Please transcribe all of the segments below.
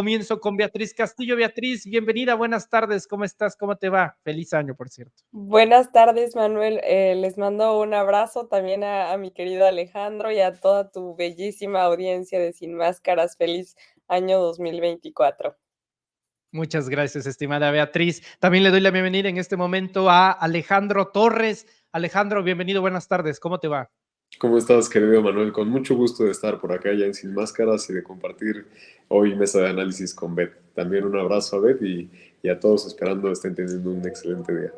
Comienzo con Beatriz Castillo. Beatriz, bienvenida, buenas tardes, ¿cómo estás? ¿Cómo te va? Feliz año, por cierto. Buenas tardes, Manuel. Les mando un abrazo también a mi querido Alejandro y a toda tu bellísima audiencia de Sin Máscaras. Feliz año 2024. Muchas gracias, estimada Beatriz. También le doy la bienvenida en este momento a Alejandro Torres. Alejandro, bienvenido, buenas tardes, ¿cómo te va? ¿Cómo estás, querido Manuel? Con mucho gusto de estar por acá ya en Sin Máscaras y de compartir hoy mesa de análisis con Beth. También un abrazo a Beth y a todos esperando estén teniendo un excelente día.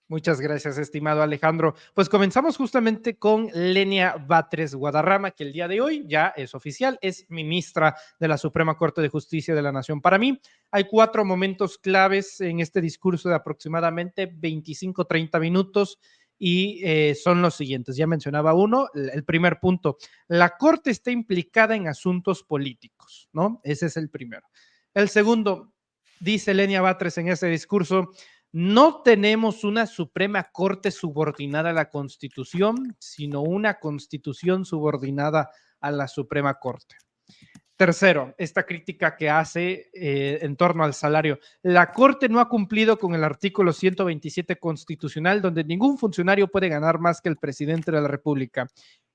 Muchas gracias, estimado Alejandro. Pues comenzamos justamente con Lenia Batres Guadarrama, que el día de hoy ya es oficial, es ministra de la Suprema Corte de Justicia de la Nación. Para mí, hay 4 momentos claves en este discurso de aproximadamente 25-30 minutos y son los siguientes. Ya mencionaba uno, el primer punto, la Corte está implicada en asuntos políticos, ¿no? Ese es el primero. El segundo, dice Lenia Batres en ese discurso, no tenemos una Suprema Corte subordinada a la Constitución, sino una Constitución subordinada a la Suprema Corte. Tercero, esta crítica que hace en torno al salario. La Corte no ha cumplido con el artículo 127 constitucional, donde ningún funcionario puede ganar más que el presidente de la República.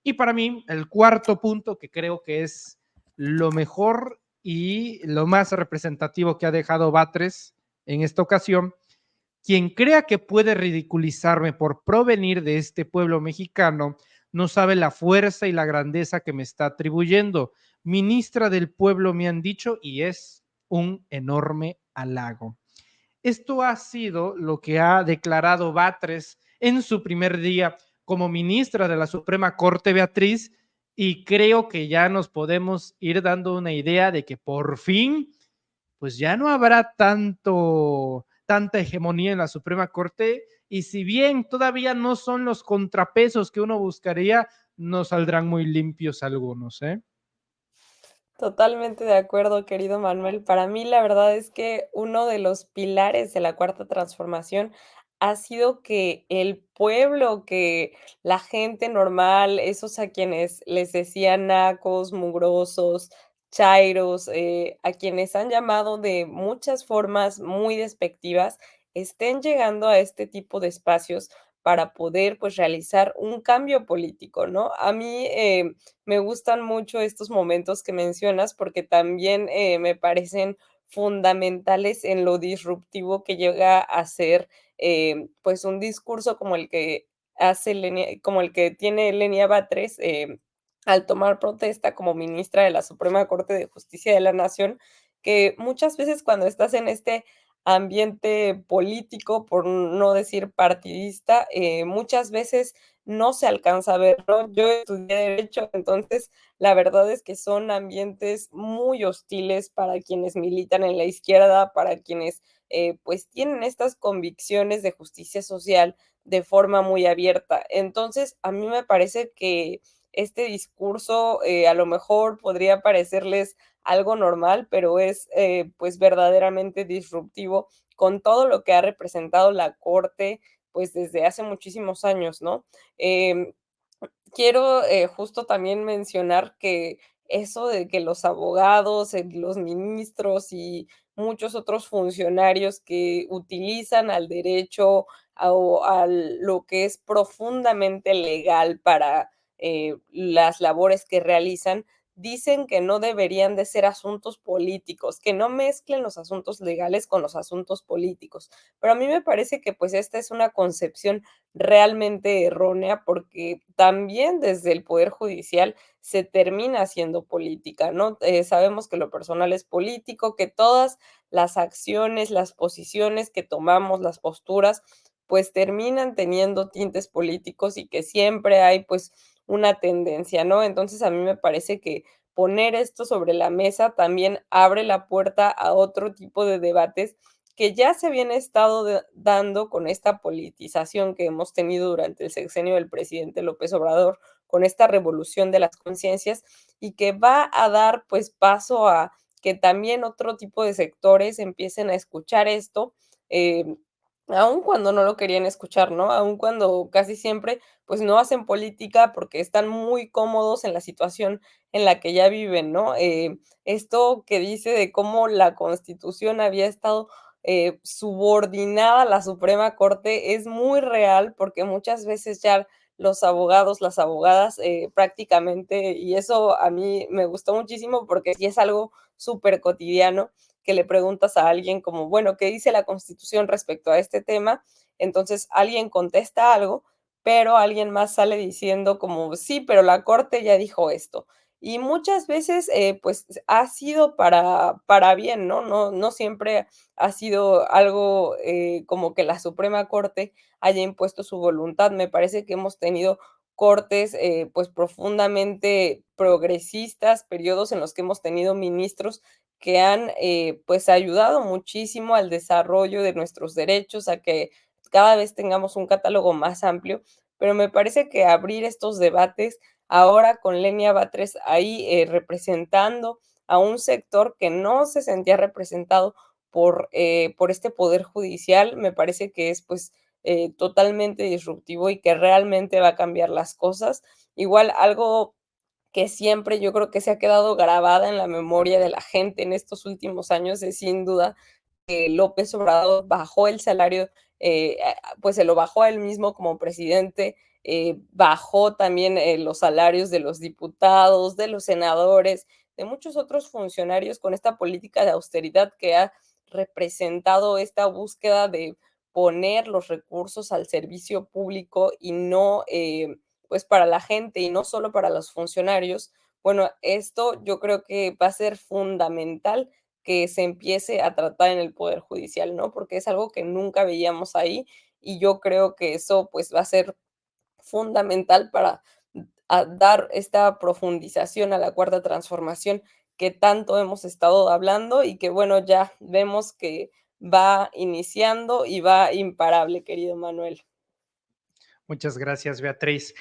Y para mí, el cuarto punto, que creo que es lo mejor y lo más representativo que ha dejado Batres en esta ocasión, quien crea que puede ridiculizarme por provenir de este pueblo mexicano, no sabe la fuerza y la grandeza que me está atribuyendo. Ministra del pueblo me han dicho y es un enorme halago. Esto ha sido lo que ha declarado Batres en su primer día como ministra de la Suprema Corte, Beatriz, y creo que ya nos podemos ir dando una idea de que por fin pues ya no habrá tanta hegemonía en la Suprema Corte y si bien todavía no son los contrapesos que uno buscaría, no saldrán muy limpios algunos, ¿eh? Totalmente de acuerdo, querido Manuel. Para mí, la verdad es que uno de los pilares de la Cuarta Transformación ha sido que el pueblo, que la gente normal, esos a quienes les decían nacos, mugrosos, chairos, a quienes han llamado de muchas formas muy despectivas, estén llegando a este tipo de espacios para poder, pues, realizar un cambio político, ¿no? A mí, me gustan mucho estos momentos que mencionas porque también me parecen fundamentales en lo disruptivo que llega a ser pues un discurso como el que hace como el que tiene Lenia Batres al tomar protesta como ministra de la Suprema Corte de Justicia de la Nación, que muchas veces cuando estás en este ambiente político, por no decir partidista, muchas veces no se alcanza a ver, ¿no? Yo estudié derecho, entonces la verdad es que son ambientes muy hostiles para quienes militan en la izquierda, para quienes pues tienen estas convicciones de justicia social de forma muy abierta. Entonces, a mí me parece que este discurso a lo mejor podría parecerles algo normal, pero es pues verdaderamente disruptivo con todo lo que ha representado la Corte pues desde hace muchísimos años, ¿no? Em, Quiero justo también mencionar que eso de que los abogados, los ministros y muchos otros funcionarios que utilizan al derecho o a lo que es profundamente legal para las labores que realizan, dicen que no deberían de ser asuntos políticos, que no mezclen los asuntos legales con los asuntos políticos. Pero a mí me parece que pues esta es una concepción realmente errónea, porque también desde el Poder Judicial se termina haciendo política, ¿no? Sabemos que lo personal es político, que todas las acciones, las posiciones que tomamos, las posturas, pues terminan teniendo tintes políticos y que siempre hay pues una tendencia, ¿no? Entonces a mí me parece que poner esto sobre la mesa también abre la puerta a otro tipo de debates que ya se habían estado dando con esta politización que hemos tenido durante el sexenio del presidente López Obrador, con esta revolución de las conciencias y que va a dar pues paso a que también otro tipo de sectores empiecen a escuchar esto. Aun cuando no lo querían escuchar, ¿no? Aun cuando casi siempre, pues, no hacen política porque están muy cómodos en la situación en la que ya viven, ¿no? Esto que dice de cómo la Constitución había estado, subordinada a la Suprema Corte es muy real, porque muchas veces ya los abogados, las abogadas, prácticamente y eso a mí me gustó muchísimo, porque sí es algo súper cotidiano, que le preguntas a alguien como, bueno, ¿qué dice la Constitución respecto a este tema? Entonces alguien contesta algo, pero alguien más sale diciendo como, sí, pero la Corte ya dijo esto. Y muchas veces, pues ha sido para bien, ¿no? No siempre ha sido algo como que la Suprema Corte haya impuesto su voluntad. Me parece que hemos tenido cortes pues profundamente progresistas, periodos en los que hemos tenido ministros que han, pues, ayudado muchísimo al desarrollo de nuestros derechos, a que cada vez tengamos un catálogo más amplio, pero me parece que abrir estos debates ahora con Lenia Batres ahí, representando a un sector que no se sentía representado por este poder judicial, me parece que es, pues, totalmente disruptivo y que realmente va a cambiar las cosas. Igual algo que siempre yo creo que se ha quedado grabada en la memoria de la gente en estos últimos años es sin duda que López Obrador bajó el salario, pues se lo bajó a él mismo como presidente, bajó también los salarios de los diputados, de los senadores, de muchos otros funcionarios con esta política de austeridad que ha representado esta búsqueda de poner los recursos al servicio público y no, pues para la gente y no solo para los funcionarios. Bueno, esto yo creo que va a ser fundamental que se empiece a tratar en el Poder Judicial, ¿no? Porque es algo que nunca veíamos ahí y yo creo que eso pues va a ser fundamental para dar esta profundización a la cuarta transformación que tanto hemos estado hablando y que bueno, ya vemos que va iniciando y va imparable, querido Manuel. Muchas gracias, Beatriz.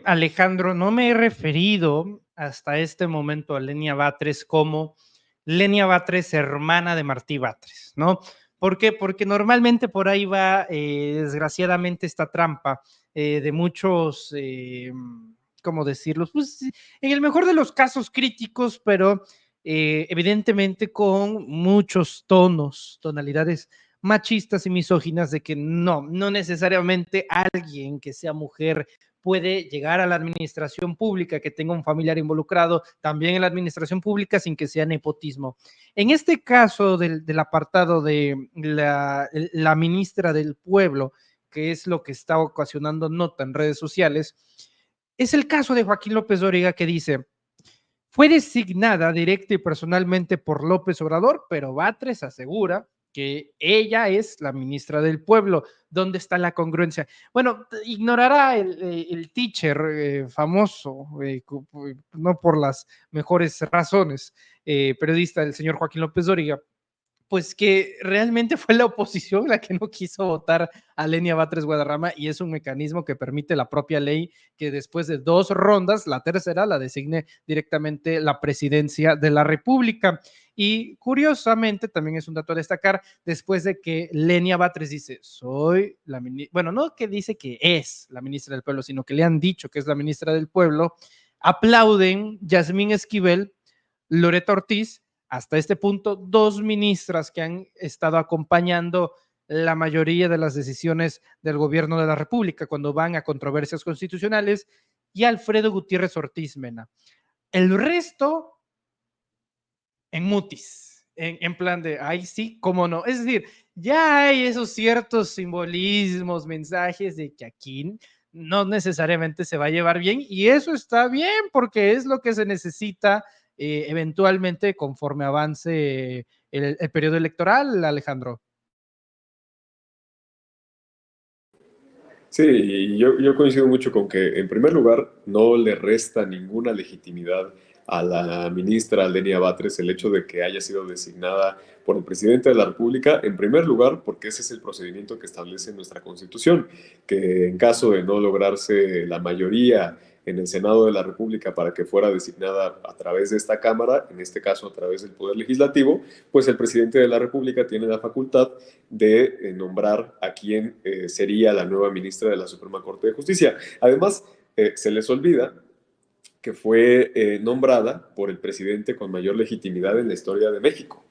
Alejandro, no me he referido hasta este momento a Lenia Batres como Lenia Batres, hermana de Martí Batres, ¿no? ¿Por qué? Porque normalmente por ahí va, desgraciadamente, esta trampa de muchos, ¿cómo decirlo? Pues en el mejor de los casos críticos, pero evidentemente con muchos tonos, tonalidades machistas y misóginas de que no necesariamente alguien que sea mujer puede llegar a la administración pública, que tenga un familiar involucrado también en la administración pública sin que sea nepotismo. En este caso del apartado de la ministra del Pueblo, que es lo que está ocasionando nota en redes sociales, es el caso de Joaquín López Dóriga que dice, fue designada directa y personalmente por López Obrador, pero Batres asegura que ella es la ministra del pueblo. ¿Dónde está la congruencia? Bueno, ignorará el teacher famoso, no por las mejores razones, periodista del señor Joaquín López Dóriga, pues que realmente fue la oposición la que no quiso votar a Lenia Batres Guadarrama y es un mecanismo que permite la propia ley que después de 2 rondas, la tercera la designe directamente la presidencia de la República. Y curiosamente, también es un dato a destacar, después de que Lenia Batres dice, soy la ministra, bueno, no que dice que es la ministra del pueblo, sino que le han dicho que es la ministra del pueblo, aplauden Yasmín Esquivel, Loreta Ortiz, hasta este punto, 2 ministras que han estado acompañando la mayoría de las decisiones del gobierno de la República cuando van a controversias constitucionales y Alfredo Gutiérrez Ortiz Mena. El resto en mutis, en plan de, ay, sí, cómo no. Es decir, ya hay esos ciertos simbolismos, mensajes de que aquí no necesariamente se va a llevar bien y eso está bien porque es lo que se necesita eventualmente conforme avance el periodo electoral, Alejandro. Sí, y yo coincido mucho con que, en primer lugar, no le resta ninguna legitimidad a la ministra Lenia Batres el hecho de que haya sido designada por el presidente de la República, en primer lugar, porque ese es el procedimiento que establece nuestra Constitución, que en caso de no lograrse la mayoría en el Senado de la República para que fuera designada a través de esta Cámara, en este caso a través del Poder Legislativo, pues el presidente de la República tiene la facultad de nombrar a quien sería la nueva ministra de la Suprema Corte de Justicia. Además, se les olvida que fue nombrada por el presidente con mayor legitimidad en la historia de México,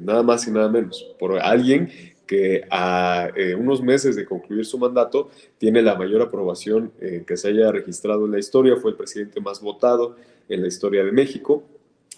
nada más y nada menos, por alguien que a unos meses de concluir su mandato tiene la mayor aprobación que se haya registrado en la historia, fue el presidente más votado en la historia de México,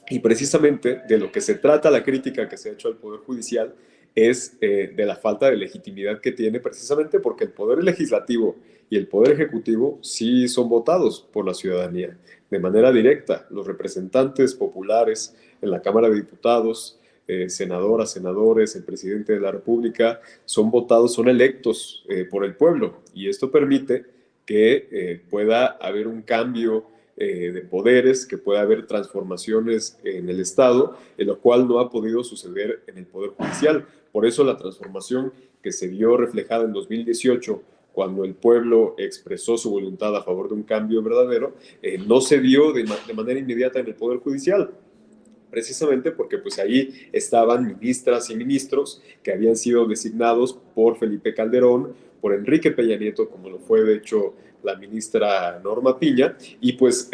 y precisamente de lo que se trata la crítica que se ha hecho al Poder Judicial es de la falta de legitimidad que tiene, precisamente porque el Poder Legislativo y el Poder Ejecutivo sí son votados por la ciudadanía de manera directa. Los representantes populares en la Cámara de Diputados, senadoras, senadores, el presidente de la República, son votados, son electos por el pueblo, y esto permite que pueda haber un cambio de poderes, que pueda haber transformaciones en el Estado, en lo cual no ha podido suceder en el Poder Judicial. Por eso la transformación que se vio reflejada en 2018, cuando el pueblo expresó su voluntad a favor de un cambio verdadero, no se dio de manera inmediata en el Poder Judicial, precisamente porque pues ahí estaban ministras y ministros que habían sido designados por Felipe Calderón, por Enrique Peña Nieto, como lo fue de hecho la ministra Norma Piña, y pues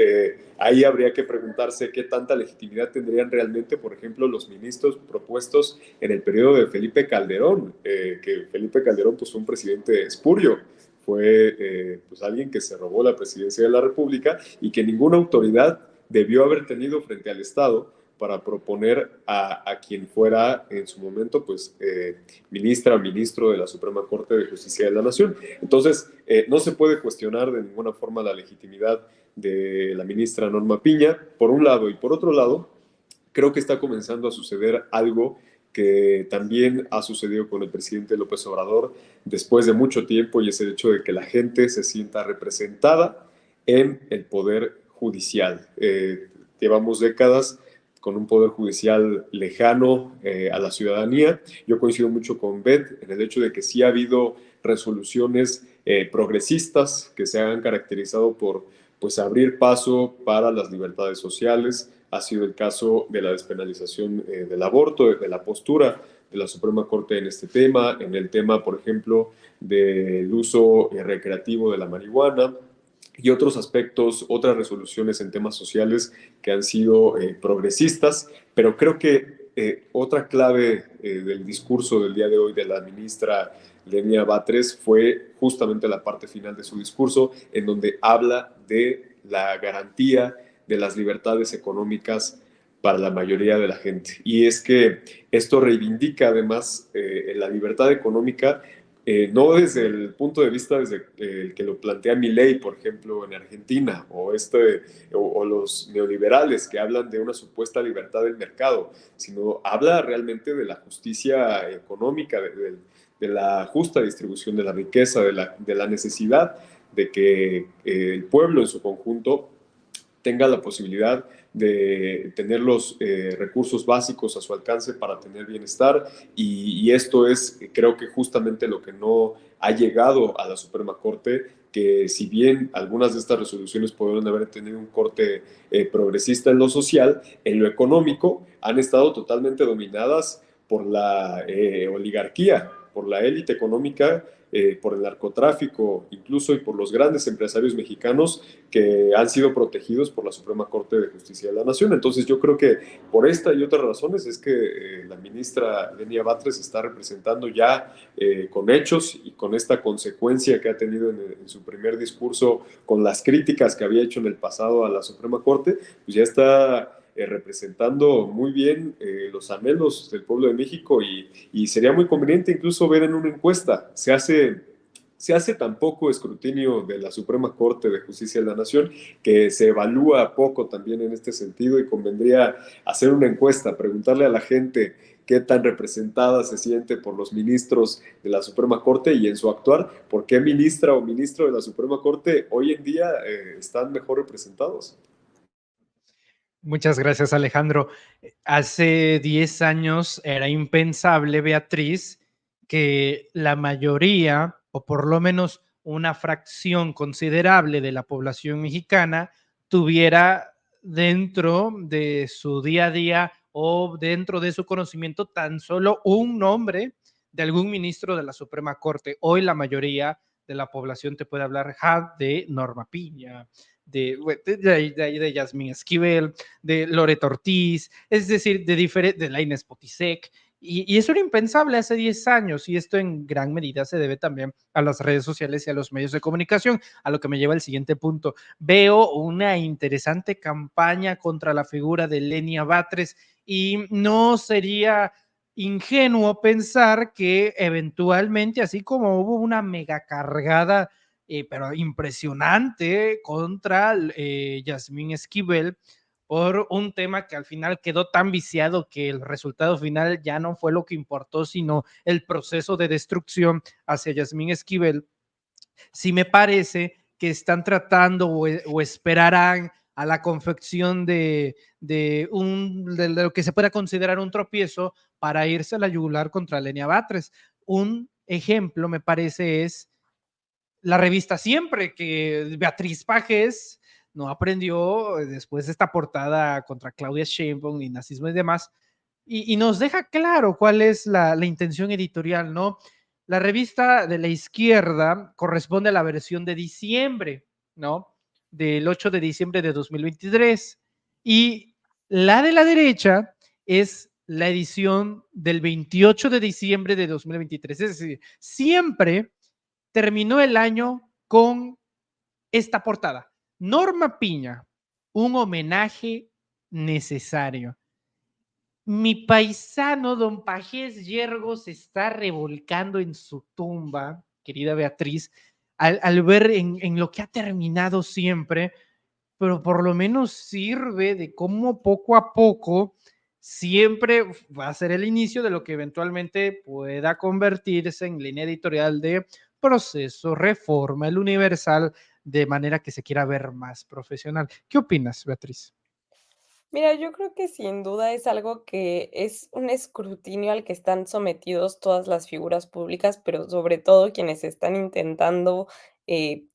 ahí habría que preguntarse qué tanta legitimidad tendrían realmente, por ejemplo, los ministros propuestos en el periodo de Felipe Calderón, que Felipe Calderón pues fue un presidente espurio, fue pues alguien que se robó la presidencia de la República y que ninguna autoridad debió haber tenido frente al Estado para proponer a quien fuera en su momento pues ministra o ministro de la Suprema Corte de Justicia de la Nación. Entonces, no se puede cuestionar de ninguna forma la legitimidad de la ministra Norma Piña, por un lado, y por otro lado, creo que está comenzando a suceder algo que también ha sucedido con el presidente López Obrador después de mucho tiempo, y es el hecho de que la gente se sienta representada en el Poder Judicial. Llevamos décadas con un poder judicial lejano a la ciudadanía. Yo coincido mucho con Beth en el hecho de que sí ha habido resoluciones progresistas que se han caracterizado por pues, abrir paso para las libertades sociales. Ha sido el caso de la despenalización del aborto, de la postura de la Suprema Corte en este tema, en el tema, por ejemplo, del uso recreativo de la marihuana, y otros aspectos, otras resoluciones en temas sociales que han sido progresistas, pero creo que otra clave del discurso del día de hoy de la ministra Lenia Batres fue justamente la parte final de su discurso, en donde habla de la garantía de las libertades económicas para la mayoría de la gente. Y es que esto reivindica además la libertad económica, no desde el punto de vista desde el que lo plantea Milei, por ejemplo, en Argentina, o los neoliberales que hablan de una supuesta libertad del mercado, sino habla realmente de la justicia económica, de la justa distribución de la riqueza, de la necesidad de que el pueblo en su conjunto tenga la posibilidad de tener los recursos básicos a su alcance para tener bienestar, y esto es, creo que justamente lo que no ha llegado a la Suprema Corte, que si bien algunas de estas resoluciones podrían haber tenido un corte progresista en lo social, en lo económico han estado totalmente dominadas por la oligarquía, por la élite económica, por el narcotráfico, incluso, y por los grandes empresarios mexicanos que han sido protegidos por la Suprema Corte de Justicia de la Nación. Entonces yo creo que por esta y otras razones es que la ministra Lenia Batres está representando ya con hechos y con esta consecuencia que ha tenido en su primer discurso, con las críticas que había hecho en el pasado a la Suprema Corte, pues ya está representando muy bien los anhelos del pueblo de México, y sería muy conveniente incluso ver en una encuesta, se hace tan poco escrutinio de la Suprema Corte de Justicia de la Nación que se evalúa poco también en este sentido, y convendría hacer una encuesta, preguntarle a la gente qué tan representada se siente por los ministros de la Suprema Corte y en su actuar, por qué ministra o ministro de la Suprema Corte hoy en día están mejor representados. Muchas gracias, Alejandro. Hace 10 años era impensable, Beatriz, que la mayoría, o por lo menos una fracción considerable de la población mexicana tuviera dentro de su día a día o dentro de su conocimiento tan solo un nombre de algún ministro de la Suprema Corte. Hoy la mayoría de la población te puede hablar de Norma Piña, de Yasmín Esquivel, de Loreto Ortiz, es decir, de la Inés Potisek. Y eso era impensable hace 10 años y esto en gran medida se debe también a las redes sociales y a los medios de comunicación, a lo que me lleva al siguiente punto. Veo una interesante campaña contra la figura de Lenia Batres y no sería ingenuo pensar que eventualmente, así como hubo una mega cargada, pero impresionante contra Yasmín Esquivel, por un tema que al final quedó tan viciado que el resultado final ya no fue lo que importó, sino el proceso de destrucción hacia Yasmín Esquivel. Sí me parece que están tratando o esperarán a la confección de lo que se pueda considerar un tropiezo para irse a la yugular contra Lenia Batres. Un ejemplo, me parece, es la revista Siempre, que Beatriz Pajes no aprendió después de esta portada contra Claudia Sheinbaum y nazismo y demás, y nos deja claro cuál es la intención editorial, ¿no? La revista de la izquierda corresponde a la versión de diciembre, ¿no? Del 8 de diciembre de 2023. Y la de la derecha es la edición del 28 de diciembre de 2023. Es decir, siempre terminó el año con esta portada. Norma Piña, un homenaje necesario. Mi paisano don Pajés Yergo se está revolcando en su tumba, querida Beatriz, al ver en lo que ha terminado siempre, pero por lo menos sirve de cómo poco a poco siempre va a ser el inicio de lo que eventualmente pueda convertirse en línea editorial de Proceso, Reforma, el Universal, de manera que se quiera ver más profesional. ¿Qué opinas, Beatriz? Mira, yo creo que sin duda es algo que es un escrutinio al que están sometidos todas las figuras públicas, pero sobre todo quienes están intentando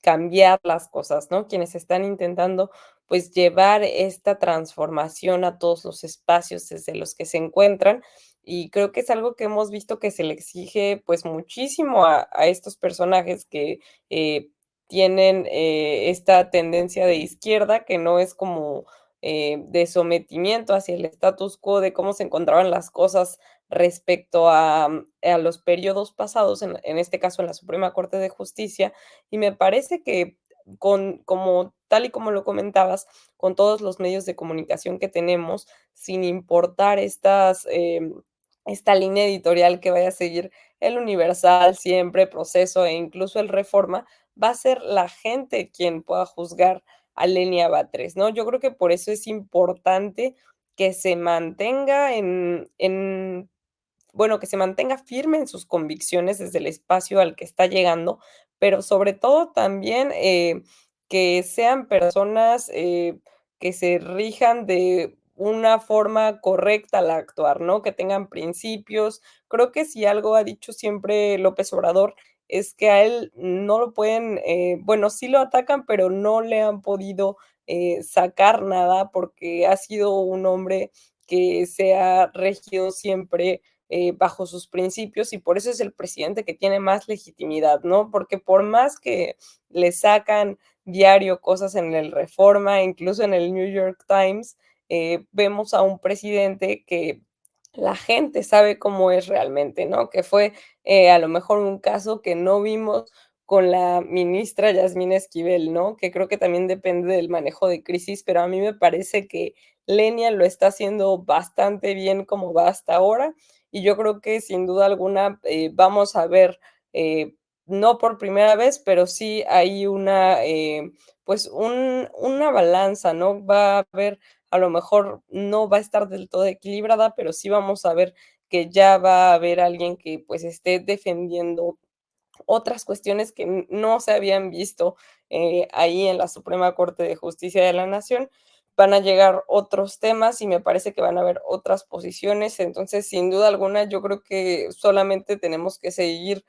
cambiar las cosas, ¿no? Quienes están intentando, pues, llevar esta transformación a todos los espacios desde los que se encuentran. Y creo que es algo que hemos visto que se le exige, pues, muchísimo a estos personajes que tienen esta tendencia de izquierda, que no es como de sometimiento hacia el status quo de cómo se encontraban las cosas respecto a los periodos pasados, en este caso en la Suprema Corte de Justicia, y me parece que como tal y como lo comentabas, con todos los medios de comunicación que tenemos, sin importar esta línea editorial que vaya a seguir el Universal, Siempre, Proceso e incluso el Reforma, va a ser la gente quien pueda juzgar a Lenia Batres, ¿no? Yo creo que por eso es importante que se mantenga bueno, que se mantenga firme en sus convicciones desde el espacio al que está llegando, pero sobre todo también, que sean personas, que se rijan de una forma correcta al actuar, ¿no? Que tengan principios. Creo que si algo ha dicho siempre López Obrador es que a él no lo pueden, bueno, sí lo atacan, pero no le han podido, sacar nada porque ha sido un hombre que se ha regido siempre bajo sus principios y por eso es el presidente que tiene más legitimidad, ¿no? Porque por más que le sacan diario cosas en el Reforma, incluso en el New York Times, vemos a un presidente que la gente sabe cómo es realmente, ¿no? Que fue a lo mejor un caso que no vimos con la ministra Yasmín Esquivel, ¿no? Que creo que también depende del manejo de crisis, pero a mí me parece que Lenia lo está haciendo bastante bien como va hasta ahora y yo creo que sin duda alguna vamos a ver, no por primera vez, pero sí hay pues una balanza, ¿no? Va a haber, a lo mejor no va a estar del todo equilibrada, pero sí vamos a ver que ya va a haber alguien que pues esté defendiendo otras cuestiones que no se habían visto ahí en la Suprema Corte de Justicia de la Nación. Van a llegar otros temas y me parece que van a haber otras posiciones. Entonces, sin duda alguna, yo creo que solamente tenemos que seguir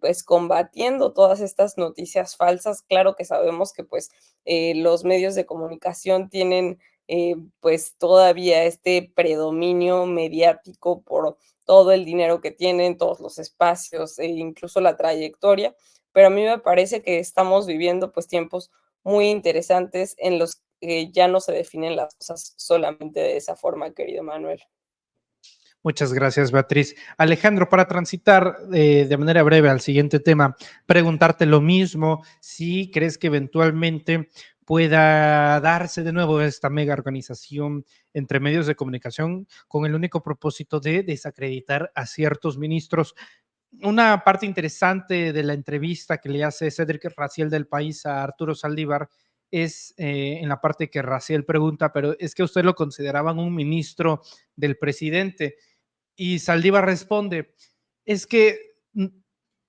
pues combatiendo todas estas noticias falsas. Claro que sabemos que pues los medios de comunicación tienen pues todavía este predominio mediático por todo el dinero que tienen, todos los espacios e incluso la trayectoria, pero a mí me parece que estamos viviendo pues tiempos muy interesantes en los que ya no se definen las cosas solamente de esa forma, querido Manuel. Muchas gracias, Beatriz. Alejandro, para transitar de manera breve al siguiente tema, preguntarte lo mismo, si crees que eventualmente pueda darse de nuevo esta mega organización entre medios de comunicación con el único propósito de desacreditar a ciertos ministros. Una parte interesante de la entrevista que le hace Cédric Raciel del País a Arturo Saldívar es en la parte que Raciel pregunta, pero es que usted lo consideraban un ministro del presidente. Y Saldívar responde, es que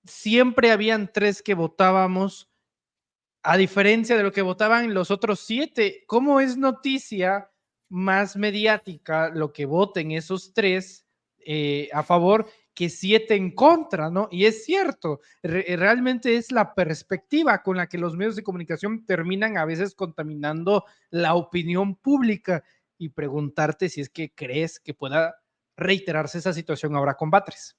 siempre habían 3 que votábamos, a diferencia de lo que votaban los otros 7. ¿Cómo es noticia más mediática lo que voten esos 3 a favor que 7 en contra, ¿no? Y es cierto, realmente es la perspectiva con la que los medios de comunicación terminan a veces contaminando la opinión pública y preguntarte si es que crees que pueda reiterarse esa situación ahora con Batres.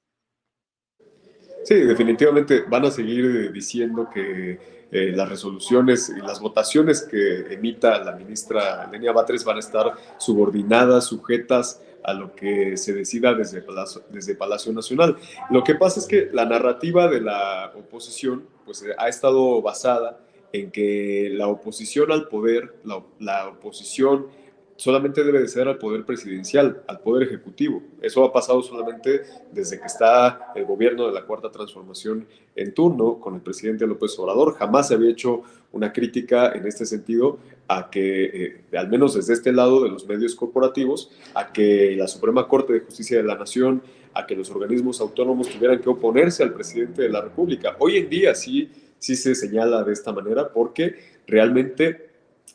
Sí, definitivamente van a seguir diciendo que las resoluciones y las votaciones que emita la ministra Lenia Batres van a estar subordinadas, sujetas a lo que se decida desde Palacio Nacional. Lo que pasa es que la narrativa de la oposición pues, ha estado basada en que la oposición al poder, la oposición solamente debe de ser al poder presidencial, al poder ejecutivo. Eso ha pasado solamente desde que está el gobierno de la Cuarta Transformación en turno con el presidente López Obrador. Jamás se había hecho una crítica en este sentido a que, al menos desde este lado de los medios corporativos, a que la Suprema Corte de Justicia de la Nación, a que los organismos autónomos tuvieran que oponerse al presidente de la República. Hoy en día sí se señala de esta manera porque realmente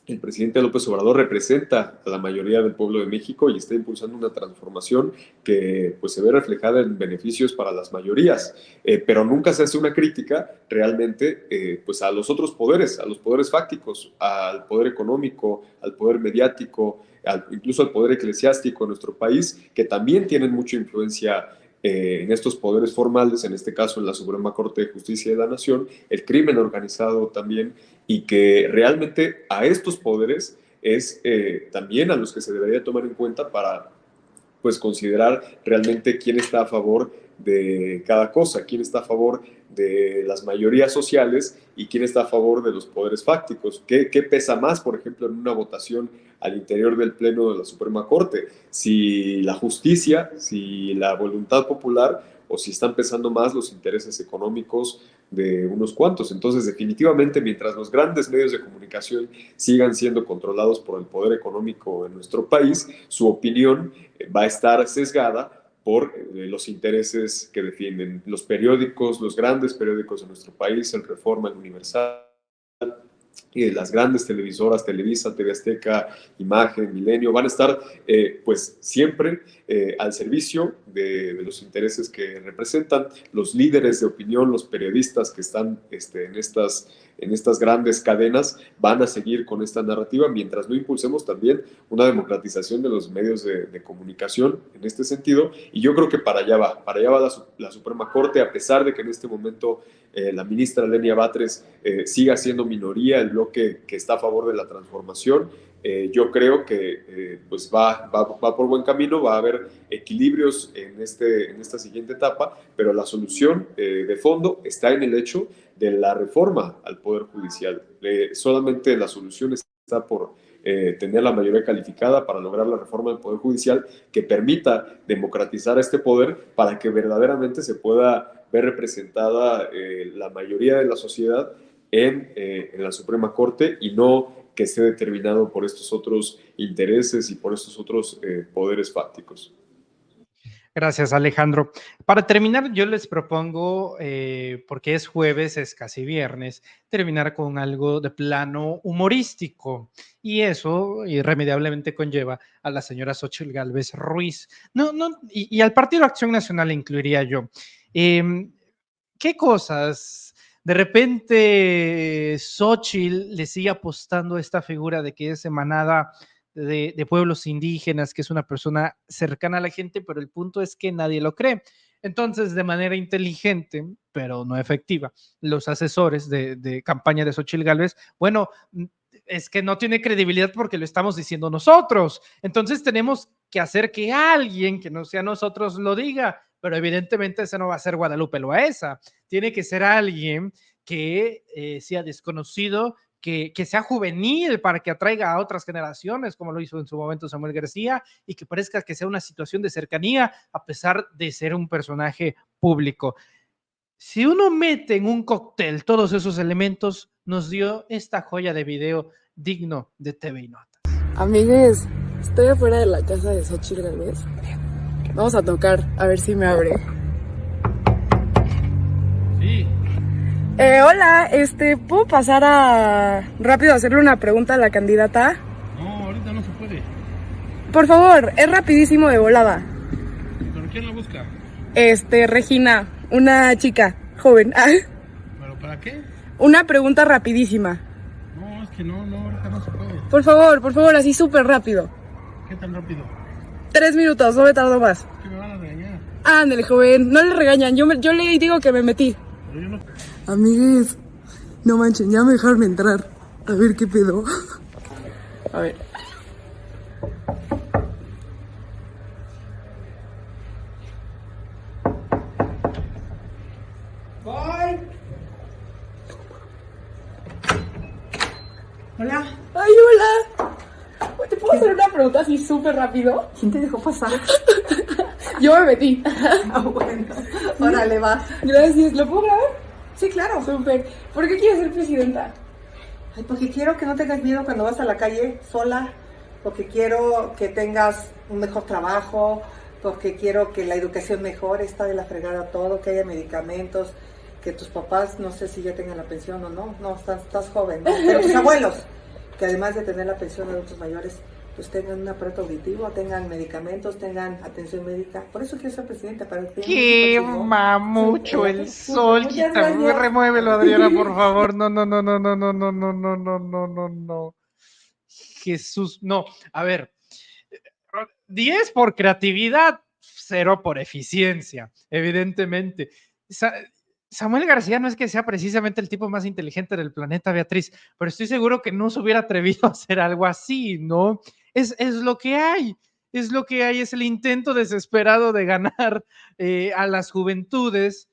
el presidente López Obrador representa a la mayoría del pueblo de México y está impulsando una transformación que pues, se ve reflejada en beneficios para las mayorías, pero nunca se hace una crítica realmente pues, a los otros poderes, a los poderes fácticos, al poder económico, al poder mediático, incluso al poder eclesiástico en nuestro país, que también tienen mucha influencia en estos poderes formales, en este caso en la Suprema Corte de Justicia de la Nación, el crimen organizado también, y que realmente a estos poderes es también a los que se debería tomar en cuenta para pues considerar realmente quién está a favor de cada cosa, quién está a favor de las mayorías sociales y quién está a favor de los poderes fácticos. ¿Qué pesa más, por ejemplo, en una votación al interior del Pleno de la Suprema Corte? Si la justicia, si la voluntad popular o si están pesando más los intereses económicos de unos cuantos. Entonces, definitivamente, mientras los grandes medios de comunicación sigan siendo controlados por el poder económico en nuestro país, su opinión va a estar sesgada por los intereses que defienden los periódicos, los grandes periódicos de nuestro país, el Reforma, el Universal, y las grandes televisoras, Televisa, TV Azteca, Imagen, Milenio, van a estar pues siempre al servicio de los intereses que representan los líderes de opinión, los periodistas que están en estas grandes cadenas van a seguir con esta narrativa mientras no impulsemos también una democratización de los medios de comunicación en este sentido, y yo creo que para allá va la Suprema Corte, a pesar de que en este momento la ministra Lenia Batres siga siendo minoría, el bloque que está a favor de la transformación. Yo creo que pues va por buen camino, va a haber equilibrios en esta siguiente etapa, pero la solución de fondo está en el hecho de la reforma al Poder Judicial. Solamente la solución está por tener la mayoría calificada para lograr la reforma del Poder Judicial que permita democratizar este poder para que verdaderamente se pueda ver representada la mayoría de la sociedad en la Suprema Corte y no que esté determinado por estos otros intereses y por estos otros poderes fácticos. Gracias, Alejandro. Para terminar, yo les propongo, porque es jueves, es casi viernes, terminar con algo de plano humorístico. Y eso irremediablemente conlleva a la señora Xóchitl Gálvez Ruiz. Y al Partido Acción Nacional incluiría yo. ¿qué cosas? De repente, Xochitl le sigue apostando a esta figura de que es emanada de pueblos indígenas, que es una persona cercana a la gente, pero el punto es que nadie lo cree. Entonces, de manera inteligente, pero no efectiva, los asesores de campaña de Xochitl Gálvez, bueno, es que no tiene credibilidad porque lo estamos diciendo nosotros. Entonces tenemos que hacer que alguien que no sea nosotros lo diga, pero evidentemente ese no va a ser Guadalupe Loaesa. Tiene que ser alguien que sea desconocido, que sea juvenil para que atraiga a otras generaciones, como lo hizo en su momento Samuel García, y que parezca que sea una situación de cercanía, a pesar de ser un personaje público. Si uno mete en un cóctel todos esos elementos, nos dio esta joya de video digno de TV y Notas. Amigues, estoy afuera de la casa de Xochitl Gálvez. Vamos a tocar, a ver si me abre. Sí. Hola, ¿puedo pasar a rápido hacerle una pregunta a la candidata? No, ahorita no se puede. Por favor, es rapidísimo de volada. ¿Pero quién la busca? Regina, una chica joven. ¿Pero para qué? Una pregunta rapidísima. No, es que no, ahorita no se puede. Por favor, así súper rápido. ¿Qué tan rápido? 3 minutos, no me tardo más. Es que me van a regañar. Ándale, joven, no le regañan, yo le digo que me metí. Pero yo no... Amigues, no manchen, ya me dejaron entrar. A ver qué pedo. A ver. Bye. Hola. ¡Ay, hola! ¿Te puedo hacer una pregunta así súper rápido? ¿Quién te dejó pasar? Yo me metí. Ah, bueno. Órale, va. Gracias, ¿lo puedo grabar? Sí, claro. Súper. ¿Por qué quieres ser presidenta? Ay, porque quiero que no tengas miedo cuando vas a la calle sola, porque quiero que tengas un mejor trabajo, porque quiero que la educación mejore, está de la fregada todo, que haya medicamentos, que tus papás, no sé si ya tengan la pensión o no, estás joven, ¿no? Pero tus abuelos, que además de tener la pensión de adultos mayores, pues tengan un aparato auditivo, tengan medicamentos, tengan atención médica. Por eso quiero ser presidenta, para que Quema mucho el sol. Remuévelo, Adriana, por favor. No. Jesús, no. A ver, 10 por creatividad, 0 por eficiencia, evidentemente. Samuel García no es que sea precisamente el tipo más inteligente del planeta, Beatriz, pero estoy seguro que no se hubiera atrevido a hacer algo así, ¿no? Es lo que hay, es lo que hay, es el intento desesperado de ganar a las juventudes,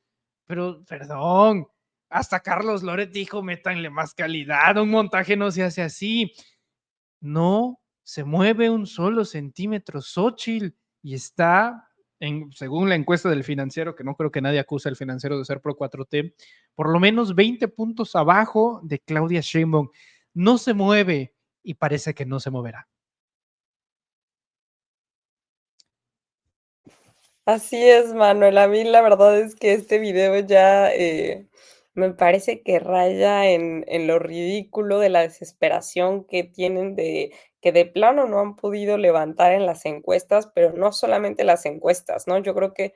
pero perdón, hasta Carlos Loret dijo, métanle más calidad, un montaje no se hace así. No se mueve un solo centímetro Xochitl y está, según la encuesta del Financiero, que no creo que nadie acuse al Financiero de ser pro 4T, por lo menos 20 puntos abajo de Claudia Sheinbaum. No se mueve y parece que no se moverá. Así es, Manuel. A mí la verdad es que este video ya me parece que raya en lo ridículo de la desesperación que tienen de que de plano no han podido levantar en las encuestas, pero no solamente las encuestas, ¿no? Yo creo que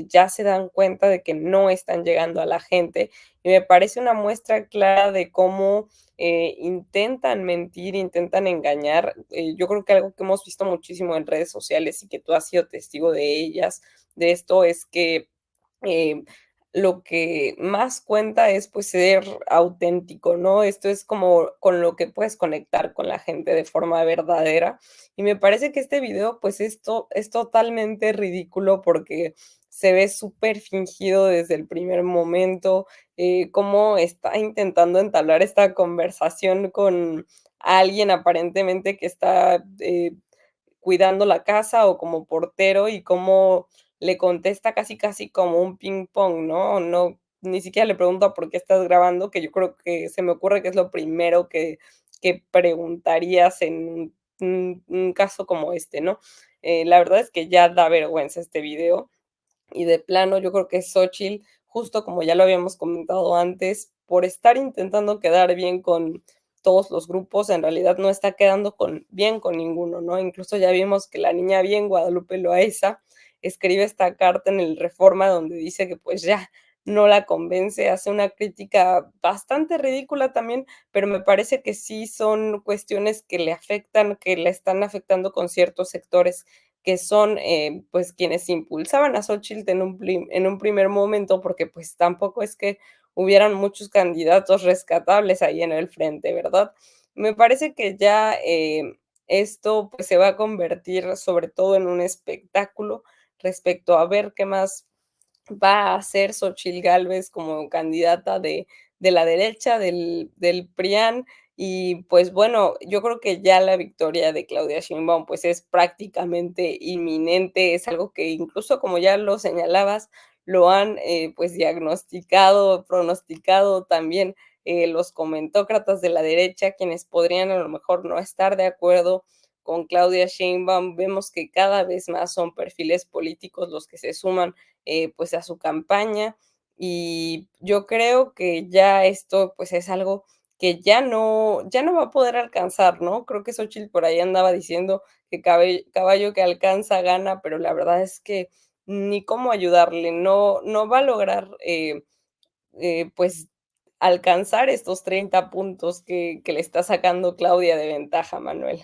ya se dan cuenta de que no están llegando a la gente y me parece una muestra clara de cómo intentan mentir, intentan engañar. Yo creo que algo que hemos visto muchísimo en redes sociales y que tú has sido testigo de ellas, de esto, es que lo que más cuenta es pues ser auténtico, ¿no? Esto es como con lo que puedes conectar con la gente de forma verdadera. Y me parece que este video pues esto es totalmente ridículo porque se ve súper fingido desde el primer momento, cómo está intentando entablar esta conversación con alguien aparentemente que está cuidando la casa o como portero y cómo le contesta casi, casi como un ping pong, ¿no? No, ni siquiera le pregunta por qué estás grabando, que yo creo que se me ocurre que es lo primero que preguntarías en un caso como este, ¿no? La verdad es que ya da vergüenza este video y de plano yo creo que Xochitl, justo como ya lo habíamos comentado antes, por estar intentando quedar bien con todos los grupos, en realidad no está quedando bien con ninguno, ¿no? Incluso ya vimos que la niña bien, Guadalupe Loaesa, escribe esta carta en el Reforma donde dice que pues ya no la convence, hace una crítica bastante ridícula también, pero me parece que sí son cuestiones que le afectan, que le están afectando con ciertos sectores que son, pues, quienes impulsaban a Xóchitl en un primer momento, porque, pues, tampoco es que hubieran muchos candidatos rescatables ahí en el frente, ¿verdad? Me parece que ya, esto, pues, se va a convertir sobre todo en un espectáculo respecto a ver qué más va a ser Xóchitl Gálvez como candidata de la derecha, del PRIAN. Y, pues, bueno, yo creo que ya la victoria de Claudia Sheinbaum, pues, es prácticamente inminente, es algo que incluso, como ya lo señalabas, lo han, pues, diagnosticado, pronosticado también, los comentócratas de la derecha, quienes podrían a lo mejor no estar de acuerdo con Claudia Sheinbaum. Vemos que cada vez más son perfiles políticos los que se suman pues a su campaña. Y yo creo que ya esto pues es algo que ya no va a poder alcanzar, ¿no? Creo que Xóchitl por ahí andaba diciendo que caballo que alcanza gana, pero la verdad es que ni cómo ayudarle, no va a lograr pues alcanzar estos 30 puntos que le está sacando Claudia de ventaja, Manuel.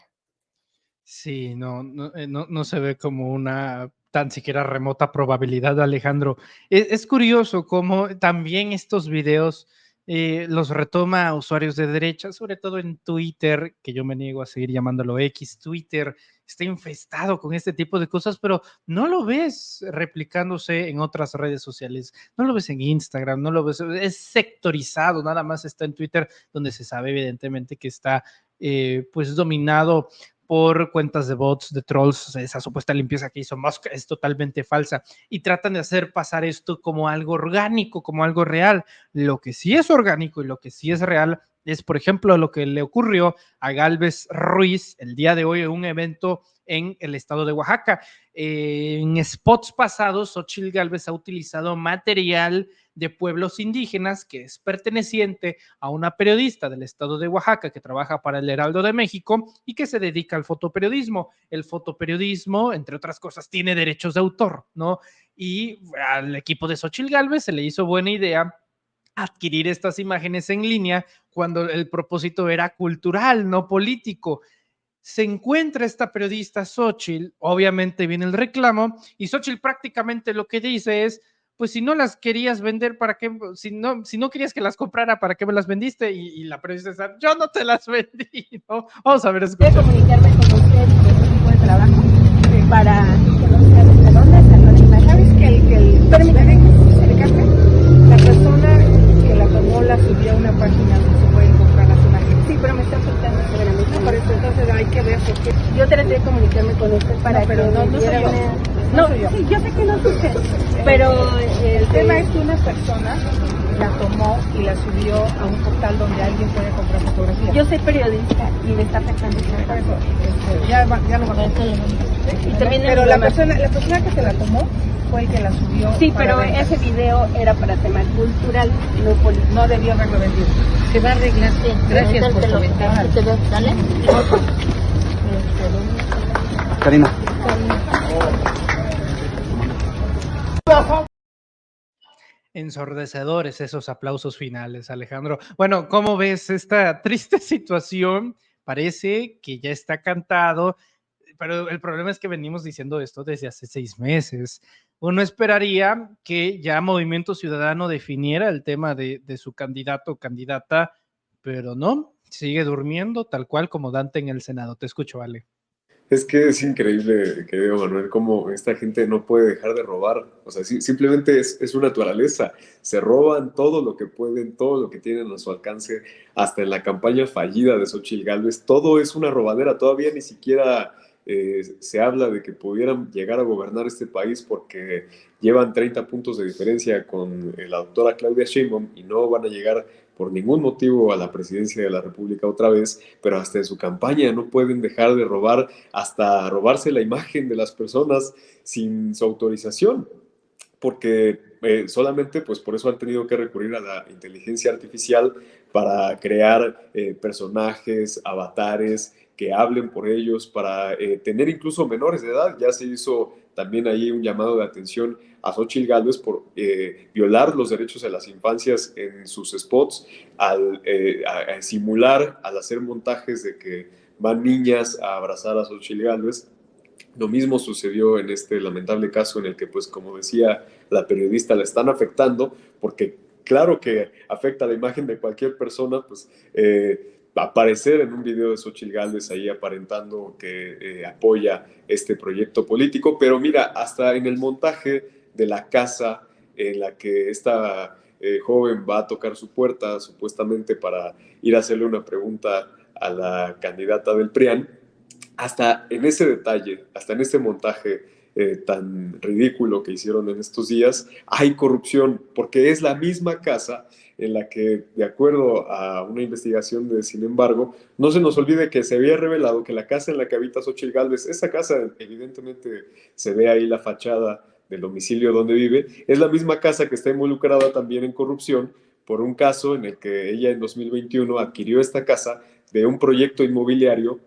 Sí, no se ve como una tan siquiera remota probabilidad, Alejandro. Es curioso cómo también estos videos los retoma a usuarios de derecha, sobre todo en Twitter, que yo me niego a seguir llamándolo X. Twitter está infestado con este tipo de cosas, pero no lo ves replicándose en otras redes sociales, no lo ves en Instagram, no lo ves, es sectorizado, nada más está en Twitter, donde se sabe evidentemente que está pues dominado por cuentas de bots, de trolls. O sea, esa supuesta limpieza que hizo Musk es totalmente falsa y tratan de hacer pasar esto como algo orgánico, como algo real. Lo que sí es orgánico y lo que sí es real es, por ejemplo, lo que le ocurrió a Galvez Ruiz el día de hoy en un evento en el estado de Oaxaca. En spots pasados, Xochitl Galvez ha utilizado material de pueblos indígenas que es perteneciente a una periodista del estado de Oaxaca que trabaja para el Heraldo de México y que se dedica al fotoperiodismo. El fotoperiodismo, entre otras cosas, tiene derechos de autor, ¿no? Y al equipo de Xochitl Galvez se le hizo buena idea adquirir estas imágenes en línea cuando el propósito era cultural, no político. Se encuentra esta periodista Xochitl, obviamente viene el reclamo, y Xochitl prácticamente lo que dice es, pues si no las querías vender, ¿para qué? Si no querías que las comprara, ¿para qué me las vendiste? Y la periodista está, yo no te las vendí, ¿no? Vamos a ver, Quiero escucha. comunicarme con usted por ese tipo de trabajo para que no sea de dónde están las imágenes. ¿Sabes que permítame explicarme? La persona que la tomó la subió a una página donde se pueden comprar las imágenes. Sí, pero me está faltando seguramente. No, por eso entonces hay que ver por qué. Yo traté de comunicarme con usted para no, pero que no soy yo. No, soy yo. Sí, yo sé que no soy usted, pero el tema es que una persona la tomó y la subió a un portal donde alguien puede comprar fotografías. Yo soy periodista y me está afectando eso. Ya lo va a ver. Pero la persona que se la tomó fue el que la subió. Sí, pero ese video era para tema cultural, no político. No debió haberlo vendido. Se va a arreglar. Sí, gracias por comentar. ¿Sale? Karina. Ensordecedores esos aplausos finales, Alejandro. Bueno, ¿cómo ves esta triste situación? Parece que ya está cantado, pero el problema es que venimos diciendo esto desde hace 6 meses. Uno esperaría que ya Movimiento Ciudadano definiera el tema de su candidato o candidata, pero no, sigue durmiendo tal cual como Dante en el Senado. Te escucho, Ale. Es que es increíble, querido Manuel, cómo esta gente no puede dejar de robar. O sea, simplemente es su naturaleza. Se roban todo lo que pueden, todo lo que tienen a su alcance, hasta en la campaña fallida de Xochitl Gálvez. Todo es una robadera. Todavía ni siquiera se habla de que pudieran llegar a gobernar este país porque llevan 30 puntos de diferencia con la doctora Claudia Sheinbaum y no van a llegar por ningún motivo a la presidencia de la República otra vez, pero hasta en su campaña no pueden dejar de robar, hasta robarse la imagen de las personas sin su autorización, porque solamente pues por eso han tenido que recurrir a la inteligencia artificial para crear personajes, avatares que hablen por ellos, para tener incluso menores de edad. Ya se hizo también ahí un llamado de atención a Xóchitl Gálvez por violar los derechos de las infancias en sus spots, al simular, al hacer montajes de que van niñas a abrazar a Xóchitl Gálvez. Lo mismo sucedió en este lamentable caso en el que, pues, como decía la periodista, la están afectando, porque claro que afecta la imagen de cualquier persona, pues, aparecer en un video de Xóchitl Gálvez ahí aparentando que apoya este proyecto político, pero mira, hasta en el montaje de la casa en la que esta joven va a tocar su puerta, supuestamente para ir a hacerle una pregunta a la candidata del PRIAN, hasta en ese detalle, hasta en este montaje tan ridículo que hicieron en estos días, hay corrupción, porque es la misma casa en la que, de acuerdo a una investigación de Sin embargo, no se nos olvide que se había revelado que la casa en la que habita Xóchitl Gálvez, esa casa, evidentemente se ve ahí la fachada del domicilio donde vive, es la misma casa que está involucrada también en corrupción por un caso en el que ella en 2021 adquirió esta casa de un proyecto inmobiliario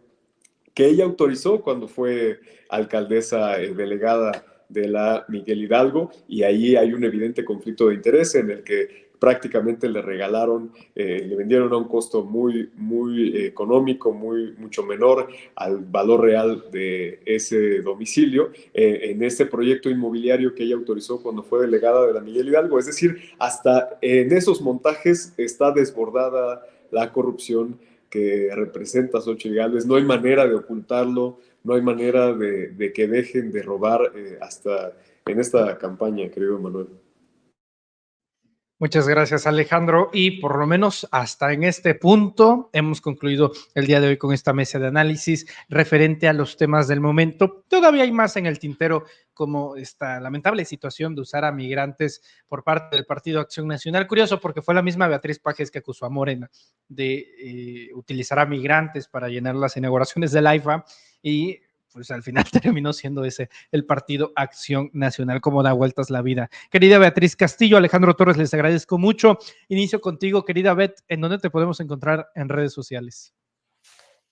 que ella autorizó cuando fue alcaldesa delegada de la Miguel Hidalgo, y ahí hay un evidente conflicto de interés en el que prácticamente le regalaron, le vendieron a un costo muy, muy económico, mucho menor al valor real de ese domicilio, en este proyecto inmobiliario que ella autorizó cuando fue delegada de la Miguel Hidalgo. Es decir, hasta en esos montajes está desbordada la corrupción que representa Xóchitl Gálvez. No hay manera de ocultarlo, no hay manera de que dejen de robar hasta en esta campaña, querido Manuel. Muchas gracias, Alejandro. Y por lo menos hasta en este punto hemos concluido el día de hoy con esta mesa de análisis referente a los temas del momento. Todavía hay más en el tintero, como esta lamentable situación de usar a migrantes por parte del Partido Acción Nacional. Curioso, porque fue la misma Beatriz Pajes que acusó a Morena de utilizar a migrantes para llenar las inauguraciones del AIFA, y pues al final terminó siendo ese el Partido Acción Nacional. Cómo da vueltas la vida. Querida Beatriz Castillo, Alejandro Torres, les agradezco mucho. Inicio contigo, querida Bet, ¿en dónde te podemos encontrar en redes sociales?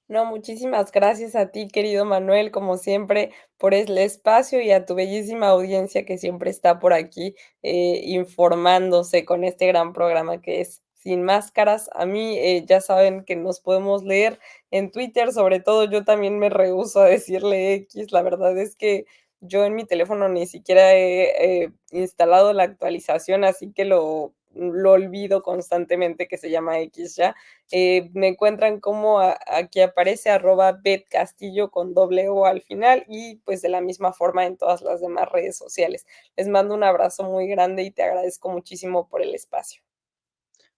No, muchísimas gracias a ti, querido Manuel, como siempre, por el espacio, y a tu bellísima audiencia que siempre está por aquí informándose con este gran programa que es Sin Máscaras. A mí ya saben que nos podemos leer en Twitter, sobre todo yo también me rehúso a decirle X. La verdad es que yo en mi teléfono ni siquiera he instalado la actualización, así que lo olvido constantemente, que se llama X ya. Me encuentran como aquí aparece @betcastillo con doble O al final, y pues de la misma forma en todas las demás redes sociales. Les mando un abrazo muy grande y te agradezco muchísimo por el espacio.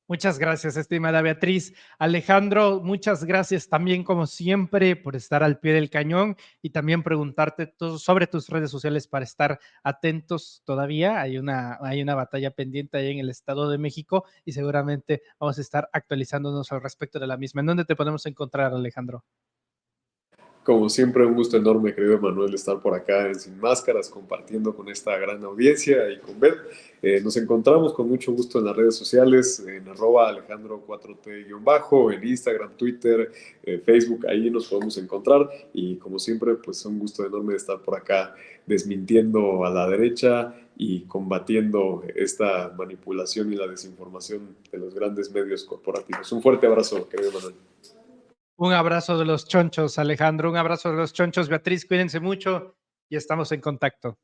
Muchas gracias, estimada Beatriz. Alejandro, muchas gracias también, como siempre, por estar al pie del cañón y también preguntarte sobre tus redes sociales para estar atentos. Todavía hay una batalla pendiente ahí en el Estado de México y seguramente vamos a estar actualizándonos al respecto de la misma. ¿En dónde te podemos encontrar, Alejandro? Como siempre, un gusto enorme, querido Manuel, estar por acá en Sin Máscaras, compartiendo con esta gran audiencia y con Beth. Nos encontramos con mucho gusto en las redes sociales, en @Alejandro4T_, en Instagram, Twitter, Facebook, ahí nos podemos encontrar. Y como siempre, pues un gusto enorme de estar por acá desmintiendo a la derecha y combatiendo esta manipulación y la desinformación de los grandes medios corporativos. Un fuerte abrazo, querido Manuel. Un abrazo de los chonchos, Alejandro. Un abrazo de los chonchos, Beatriz. Cuídense mucho y estamos en contacto.